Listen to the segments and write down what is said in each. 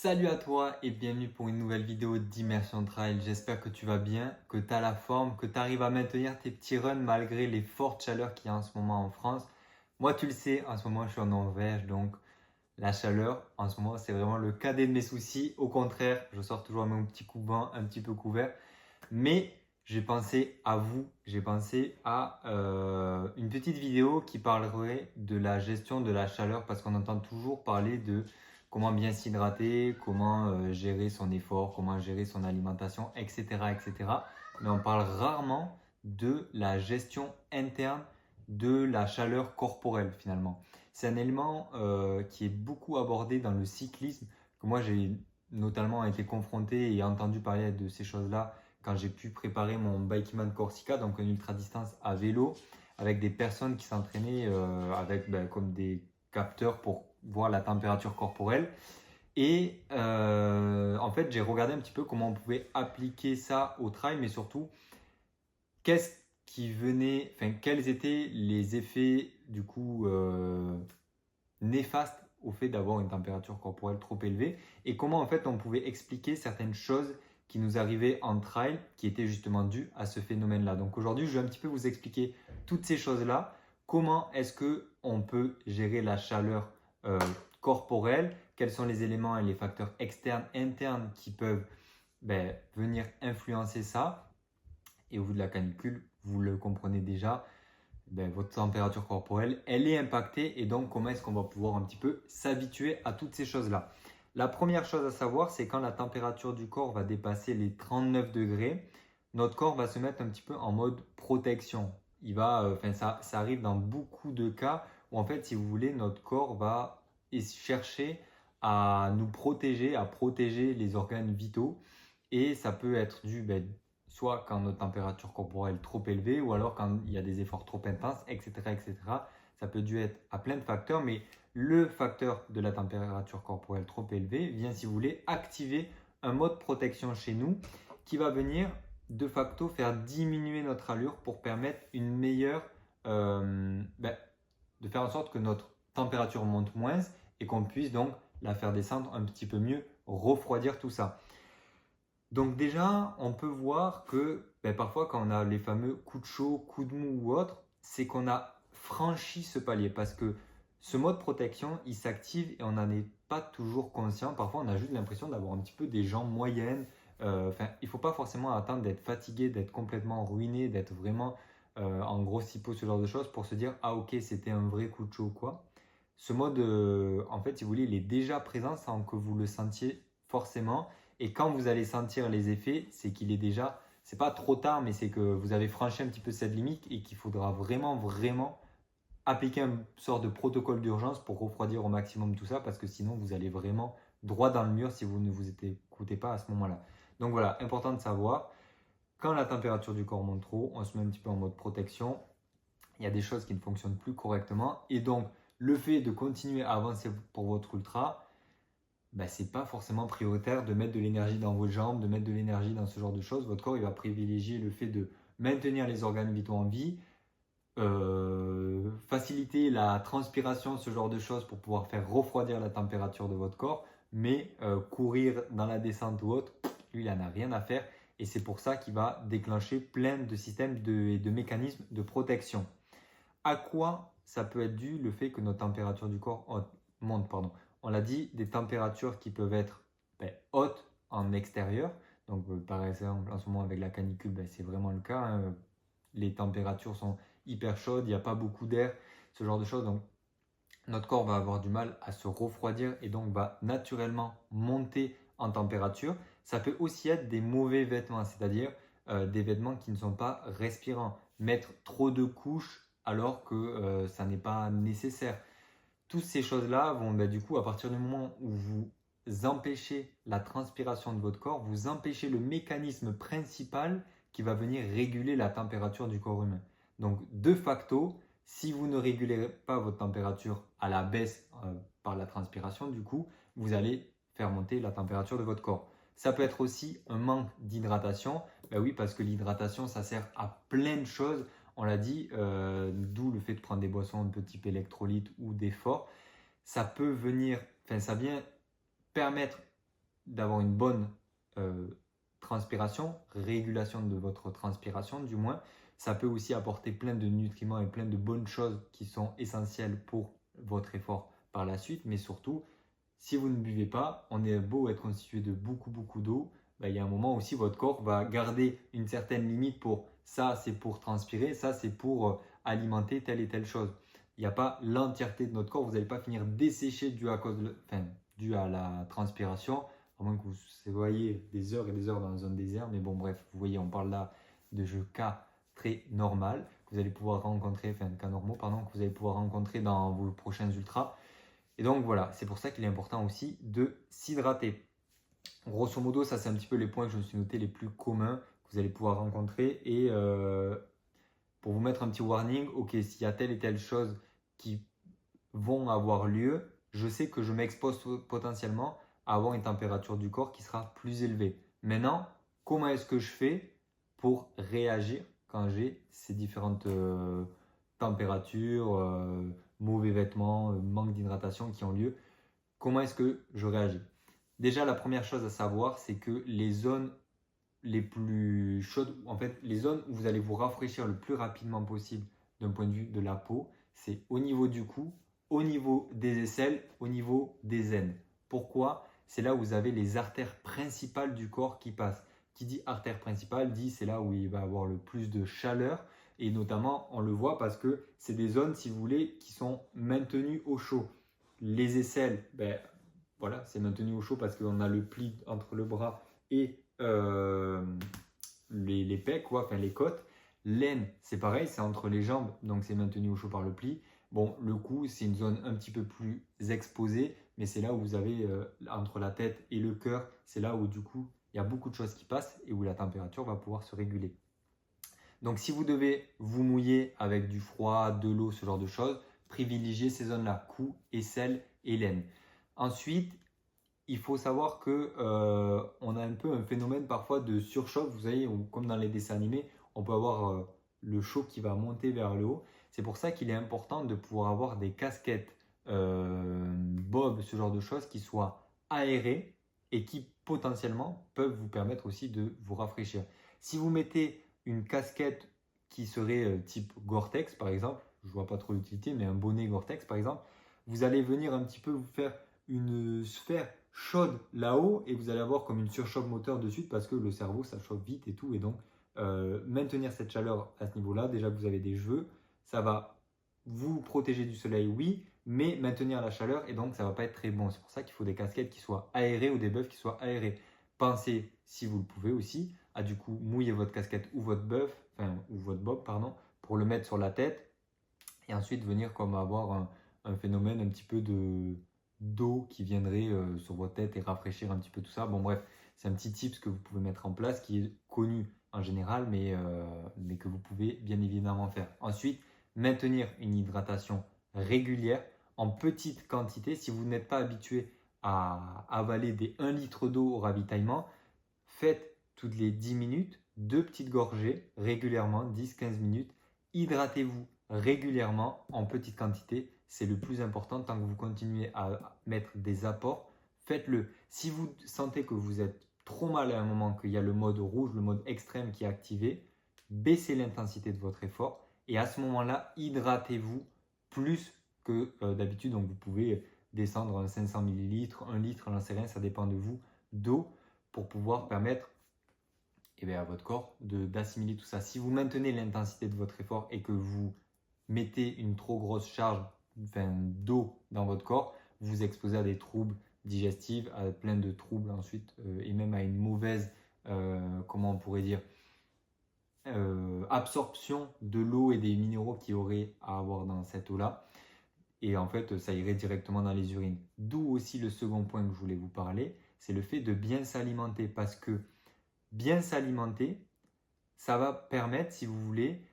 Salut à toi et bienvenue pour une nouvelle vidéo d'Immersion Trail. J'espère que tu vas bien, que tu as la forme, que tu arrives à maintenir tes petits runs malgré les fortes chaleurs qu'il y a en ce moment en France. Moi, tu le sais, en ce moment, je suis en Norvège, donc la chaleur, en ce moment, c'est vraiment le cadet de mes soucis. Au contraire, je sors toujours mon petit coupe-vent un petit peu couvert. Mais j'ai pensé à vous, j'ai pensé à une petite vidéo qui parlerait de la gestion de la chaleur parce qu'on entend toujours parler de comment bien s'hydrater, comment gérer son effort, comment gérer son alimentation, etc., etc. Mais on parle rarement de la gestion interne de la chaleur corporelle finalement. C'est un élément qui est beaucoup abordé dans le cyclisme, que moi j'ai notamment été confronté et entendu parler de ces choses-là quand j'ai pu préparer mon Bikeman Corsica, donc une ultra distance à vélo, avec des personnes qui s'entraînaient avec comme des capteurs pour voir la température corporelle. Et en fait, j'ai regardé un petit peu comment on pouvait appliquer ça au trail, mais surtout, qu'est-ce qui venait, enfin, quels étaient les effets du coup néfastes au fait d'avoir une température corporelle trop élevée et comment en fait on pouvait expliquer certaines choses qui nous arrivaient en trail qui étaient justement dues à ce phénomène-là. Donc aujourd'hui, je vais un petit peu vous expliquer toutes ces choses-là. Comment est-ce que on peut gérer la chaleur corporelle? Quels sont les éléments et les facteurs externes, internes qui peuvent venir influencer ça? Et au vu de la canicule, vous le comprenez déjà, votre température corporelle, elle est impactée et donc comment est-ce qu'on va pouvoir un petit peu s'habituer à toutes ces choses-là. La première chose à savoir, c'est quand la température du corps va dépasser les 39 degrés, notre corps va se mettre un petit peu en mode protection. Ça arrive dans beaucoup de cas où en fait, si vous voulez, notre corps va chercher à nous protéger, à protéger les organes vitaux et ça peut être dû soit quand notre température corporelle est trop élevée ou alors quand il y a des efforts trop intenses, etc., etc. Ça peut dû être à plein de facteurs, mais le facteur de la température corporelle trop élevée vient, si vous voulez, activer un mode protection chez nous qui va venir de facto faire diminuer notre allure pour permettre une meilleure, de faire en sorte que notre température monte moins et qu'on puisse donc la faire descendre un petit peu mieux, refroidir tout ça. Donc déjà, on peut voir que parfois quand on a les fameux coups de chaud, coups de mou ou autre, c'est qu'on a franchi ce palier parce que ce mode protection, il s'active et on n'en est pas toujours conscient. Parfois, on a juste l'impression d'avoir un petit peu des jambes moyennes. Il ne faut pas forcément attendre d'être fatigué, d'être complètement ruiné, d'être vraiment en gros hypo, ce genre de choses pour se dire ah ok, c'était un vrai coup de chaud ou quoi. Ce mode, en fait, si vous voulez, il est déjà présent sans que vous le sentiez forcément. Et quand vous allez sentir les effets, c'est qu'il est déjà, c'est pas trop tard, mais c'est que vous avez franchi un petit peu cette limite et qu'il faudra vraiment, vraiment appliquer une sorte de protocole d'urgence pour refroidir au maximum tout ça, parce que sinon vous allez vraiment droit dans le mur si vous ne vous écoutez pas à ce moment-là. Donc voilà, important de savoir, quand la température du corps monte trop, on se met un petit peu en mode protection, il y a des choses qui ne fonctionnent plus correctement, et donc le fait de continuer à avancer pour votre ultra, c'est pas forcément prioritaire de mettre de l'énergie dans vos jambes, de mettre de l'énergie dans ce genre de choses. Votre corps, il va privilégier le fait de maintenir les organes vitaux en vie, faciliter la transpiration, ce genre de choses pour pouvoir faire refroidir la température de votre corps, mais courir dans la descente ou autre, lui, il n'en a rien à faire et c'est pour ça qu'il va déclencher plein de systèmes et de mécanismes de protection. À quoi ça peut être dû le fait que notre température du corps monte, pardon. On l'a dit, des températures qui peuvent être hautes en extérieur. Donc par exemple, en ce moment avec la canicule, c'est vraiment le cas, hein. Les températures sont hyper chaudes, il n'y a pas beaucoup d'air, ce genre de choses. Donc notre corps va avoir du mal à se refroidir et donc va naturellement monter en température. Ça peut aussi être des mauvais vêtements, c'est-à-dire des vêtements qui ne sont pas respirants. Mettre trop de couches alors que ça n'est pas nécessaire. Toutes ces choses-là vont du coup, à partir du moment où vous empêchez la transpiration de votre corps, vous empêchez le mécanisme principal qui va venir réguler la température du corps humain. Donc de facto, si vous ne régulez pas votre température à la baisse par la transpiration, du coup, vous allez faire monter la température de votre corps. Ça peut être aussi un manque d'hydratation. Oui, parce que l'hydratation, ça sert à plein de choses. On l'a dit, d'où le fait de prendre des boissons de type électrolyte ou d'effort. Ça peut venir, ça vient permettre d'avoir une bonne transpiration, régulation de votre transpiration du moins. Ça peut aussi apporter plein de nutriments et plein de bonnes choses qui sont essentielles pour votre effort par la suite. Mais surtout, si vous ne buvez pas, on est beau être constitué de beaucoup d'eau, il y a un moment aussi votre corps va garder une certaine limite pour ça, c'est pour transpirer, ça c'est pour alimenter telle et telle chose. Il n'y a pas l'entièreté de notre corps, vous n'allez pas finir desséché dû à la transpiration, à moins que vous soyez des heures et des heures dans un désert. Mais bon, bref, vous voyez, on parle là de cas très normal que vous allez pouvoir rencontrer, cas normaux, pardon, que vous allez pouvoir rencontrer dans vos prochains ultras. Et donc voilà, c'est pour ça qu'il est important aussi de s'hydrater. Grosso modo, ça c'est un petit peu les points que je me suis notés les plus communs que vous allez pouvoir rencontrer. Et pour vous mettre un petit warning, ok, s'il y a telle et telle chose qui vont avoir lieu, je sais que je m'expose potentiellement à avoir une température du corps qui sera plus élevée. Maintenant, comment est-ce que je fais pour réagir quand j'ai ces différentes températures, mauvais vêtements, manque d'hydratation qui ont lieu? Comment est-ce que je réagis? Déjà, la première chose à savoir, c'est que les zones les plus chaudes, en fait, les zones où vous allez vous rafraîchir le plus rapidement possible d'un point de vue de la peau, c'est au niveau du cou, au niveau des aisselles, au niveau des aines. Pourquoi? C'est là où vous avez les artères principales du corps qui passent. Qui dit artère principale dit c'est là où il va y avoir le plus de chaleur. Et notamment, on le voit parce que c'est des zones, si vous voulez, qui sont maintenues au chaud. Les aisselles, voilà, c'est maintenu au chaud parce qu'on a le pli entre le bras et les pecs, les côtes. L'aine, c'est pareil, c'est entre les jambes, donc c'est maintenu au chaud par le pli. Bon, le cou, c'est une zone un petit peu plus exposée, mais c'est là où vous avez entre la tête et le cœur, c'est là où du coup, il y a beaucoup de choses qui passent et où la température va pouvoir se réguler. Donc si vous devez vous mouiller avec du froid, de l'eau, ce genre de choses, privilégiez ces zones-là, cou, aisselle et l'aine. Ensuite, il faut savoir que on a un peu un phénomène parfois de surchauffe, vous savez, comme dans les dessins animés, on peut avoir le chaud qui va monter vers le haut. C'est pour ça qu'il est important de pouvoir avoir des casquettes Bob, ce genre de choses qui soient aérées et qui potentiellement peuvent vous permettre aussi de vous rafraîchir. Si vous mettez une casquette qui serait type Gore-Tex par exemple, je ne vois pas trop l'utilité, mais un bonnet Gore-Tex par exemple, vous allez venir un petit peu vous faire une sphère chaude là-haut et vous allez avoir comme une surchauffe moteur de suite parce que le cerveau ça chauffe vite et tout. Et donc maintenir cette chaleur à ce niveau-là, déjà que vous avez des cheveux, ça va vous protéger du soleil, oui, mais maintenir la chaleur et donc ça va pas être très bon. C'est pour ça qu'il faut des casquettes qui soient aérées ou des buffs qui soient aérés. Pensez, si vous le pouvez aussi, à du coup mouiller votre casquette ou votre buff, ou votre bob, pardon, pour le mettre sur la tête et ensuite venir comme avoir un phénomène un petit peu d'eau qui viendrait sur votre tête et rafraîchir un petit peu tout ça. Bon bref, c'est un petit tips que vous pouvez mettre en place qui est connu en général, mais que vous pouvez bien évidemment faire. Ensuite, maintenir une hydratation régulière en petite quantité. Si vous n'êtes pas habitué à avaler des 1 litre d'eau au ravitaillement, faites toutes les 10 minutes 2 petites gorgées régulièrement, 10-15 minutes. Hydratez-vous régulièrement en petite quantité. C'est le plus important. Tant que vous continuez à mettre des apports, faites-le. Si vous sentez que vous êtes trop mal à un moment, qu'il y a le mode rouge, le mode extrême qui est activé, baissez l'intensité de votre effort et à ce moment-là, hydratez-vous plus que d'habitude. Donc vous pouvez descendre à 500 ml, 1 litre, j'en sais rien, ça dépend de vous, d'eau pour pouvoir permettre à votre corps d'assimiler tout ça. Si vous maintenez l'intensité de votre effort et que vous mettez une trop grosse charge d'eau dans votre corps, vous vous exposez à des troubles digestifs, à plein de troubles ensuite et même à une mauvaise, comment on pourrait dire, absorption de l'eau et des minéraux qu'il y aurait à avoir dans cette eau-là. Et en fait, ça irait directement dans les urines. D'où aussi le second point que je voulais vous parler, c'est le fait de bien s'alimenter. Parce que bien s'alimenter, ça va permettre, si vous voulez,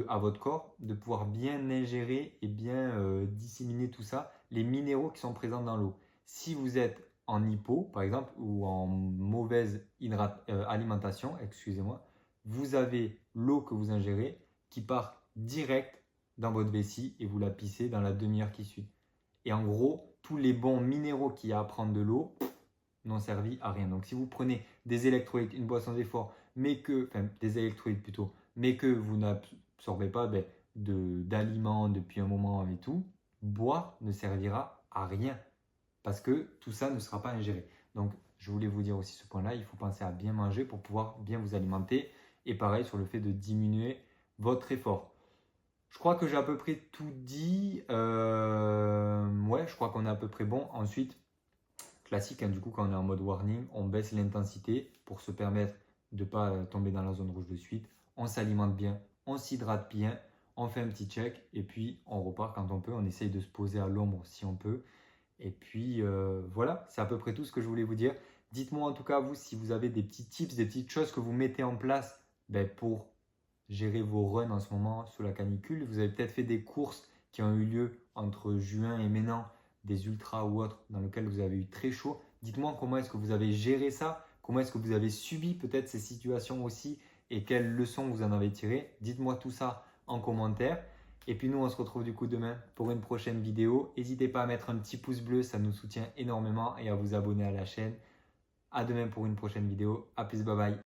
à votre corps de pouvoir bien ingérer et bien disséminer tout ça, les minéraux qui sont présents dans l'eau. Si vous êtes en hypo, par exemple, ou en mauvaise alimentation, excusez-moi, vous avez l'eau que vous ingérez qui part direct dans votre vessie et vous la pissez dans la demi-heure qui suit. Et en gros, tous les bons minéraux qu'il y a à prendre de l'eau, n'ont servi à rien. Donc si vous prenez des électrolytes, une boisson d'effort, des électrolytes plutôt, mais que vous n'absorbez pas d'aliments depuis un moment et tout, boire ne servira à rien parce que tout ça ne sera pas ingéré. Donc je voulais vous dire aussi ce point-là, il faut penser à bien manger pour pouvoir bien vous alimenter et pareil sur le fait de diminuer votre effort. Je crois que j'ai à peu près tout dit. Ouais, je crois qu'on est à peu près bon. Ensuite, classique, hein, du coup, quand on est en mode warning, on baisse l'intensité pour se permettre de ne pas tomber dans la zone rouge de suite. On s'alimente bien, on s'hydrate bien, on fait un petit check et puis on repart quand on peut. On essaye de se poser à l'ombre si on peut. Et puis voilà, c'est à peu près tout ce que je voulais vous dire. Dites-moi en tout cas, vous, si vous avez des petits tips, des petites choses que vous mettez en place pour gérer vos runs en ce moment sous la canicule. Vous avez peut-être fait des courses qui ont eu lieu entre juin et maintenant, des ultras ou autres, dans lesquels vous avez eu très chaud. Dites-moi comment est-ce que vous avez géré ça, comment est-ce que vous avez subi peut-être ces situations aussi et quelles leçons vous en avez tirées. Dites-moi tout ça en commentaire. Et puis nous, on se retrouve du coup demain pour une prochaine vidéo. N'hésitez pas à mettre un petit pouce bleu, ça nous soutient énormément et à vous abonner à la chaîne. À demain pour une prochaine vidéo. À plus, bye bye.